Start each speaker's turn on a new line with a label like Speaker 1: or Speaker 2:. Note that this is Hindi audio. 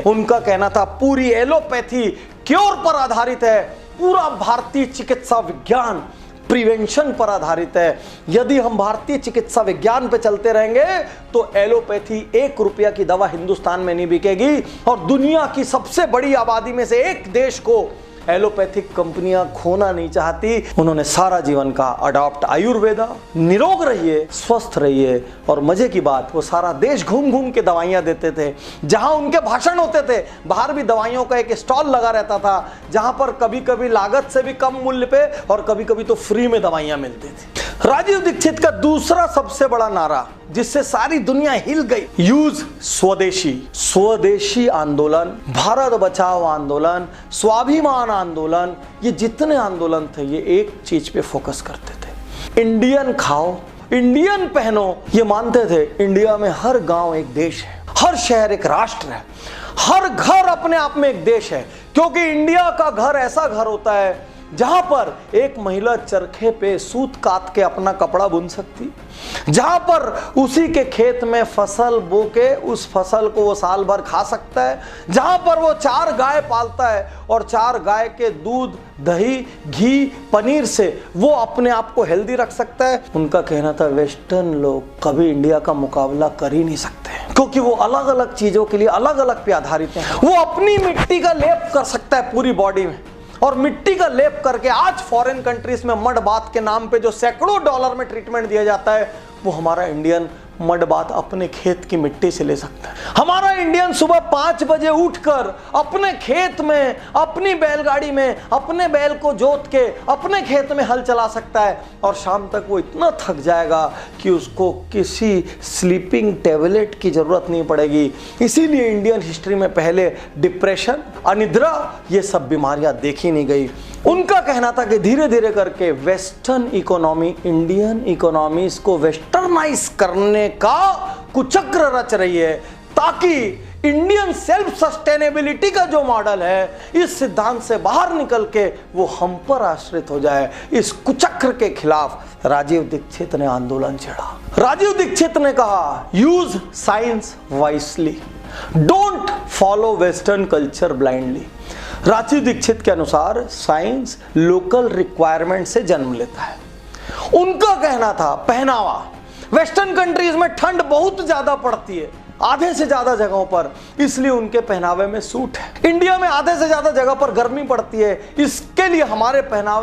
Speaker 1: उनका कहना था पूरी एलोपैथी क्योर पर आधारित है, पूरा भारतीय चिकित्सा विज्ञान प्रिवेंशन पर आधारित है। यदि हम भारतीय चिकित्सा विज्ञान पे चलते रहेंगे तो एलोपैथी 1 रुपया की दवा हिंदुस्तान में नहीं बिकेगी और दुनिया की सबसे बड़ी आबादी में से एक देश को एलोपैथिक कंपनियां खोना नहीं चाहती। उन्होंने सारा जीवन का अडॉप्ट आयुर्वेदा। निरोग रहिए, स्वस्थ रहिए। और मजे की बात, वो सारा देश घूम घूम के दवाइयां देते थे। जहां उनके भाषण होते थे बाहर भी दवाइयों का एक स्टॉल लगा रहता था, जहां पर कभी कभी लागत से भी कम मूल्य पे और कभी कभी तो फ्री में दवाइयां मिलती थी। राजीव दीक्षित का दूसरा सबसे बड़ा नारा जिससे सारी दुनिया हिल गई, यूज स्वदेशी। स्वदेशी आंदोलन, भारत बचाओ आंदोलन, स्वाभिमान आंदोलन, ये जितने आंदोलन थे ये एक चीज पे फोकस करते थे, इंडियन खाओ, इंडियन पहनो। ये मानते थे इंडिया में हर गांव एक देश है, हर शहर एक राष्ट्र है, हर घर अपने आप में एक देश है। क्योंकि इंडिया का घर ऐसा घर होता है जहां पर एक महिला चरखे पे सूत काट के अपना कपड़ा बुन सकती, जहां पर उसी के खेत में फसल बो के उस फसल को वो साल भर खा सकता है, जहां पर वो 4 गाय पालता है और 4 गाय के दूध, दही, घी, पनीर से वो अपने आप को हेल्दी रख सकता है। उनका कहना था वेस्टर्न लोग कभी इंडिया का मुकाबला कर ही नहीं सकते क्योंकि वो अलग अलग चीजों के लिए अलग अलग पे आधारित हैं। वो अपनी मिट्टी का लेप कर सकता है पूरी बॉडी में, और मिट्टी का लेप करके आज फॉरेन कंट्रीज में मड बाथ के नाम पे जो सैकड़ों डॉलर में ट्रीटमेंट दिया जाता है वो हमारा इंडियन मड बाथ अपने खेत की मिट्टी से ले सकता है। हमारा इंडियन सुबह 5 बजे उठकर अपने खेत में, अपनी बैलगाड़ी में, अपने बैल को जोत के अपने खेत में हल चला सकता है और शाम तक वो इतना थक जाएगा कि उसको किसी स्लीपिंग टैबलेट की जरूरत नहीं पड़ेगी। इसीलिए इंडियन हिस्ट्री में पहले डिप्रेशन, अनिद्रा, ये सब बीमारियां देखी नहीं गई। उनका कहना था कि धीरे धीरे करके वेस्टर्न इकोनॉमी इंडियन इकोनॉमीज को वेस्टर्नाइज करने का कुचक्र रच रही है ताकि इंडियन सेल्फ सस्टेनेबिलिटी का जो मॉडल है इस सिद्धांत से बाहर निकल के वो हम पर आश्रित हो जाए। इस कुचक्र के खिलाफ राजीव दीक्षित ने आंदोलन छेड़ा। राजीव दीक्षित ने कहा use science wisely, don't follow western culture blindly. Rajiv Dixit के अनुसार साइंस लोकल रिक्वायरमेंट से जन्म लेता है। उनका कहना था पहनावा, वेस्टर्न कंट्रीज में ठंड बहुत ज्यादा पड़ती है, आधे से ज्यादा जगहों पर, इसलिए उनके पहनावे में सूट है। इंडिया में आधे से ज्यादा जगह पर गर्मी पड़ती है, इसके लिए हमारे पहनावे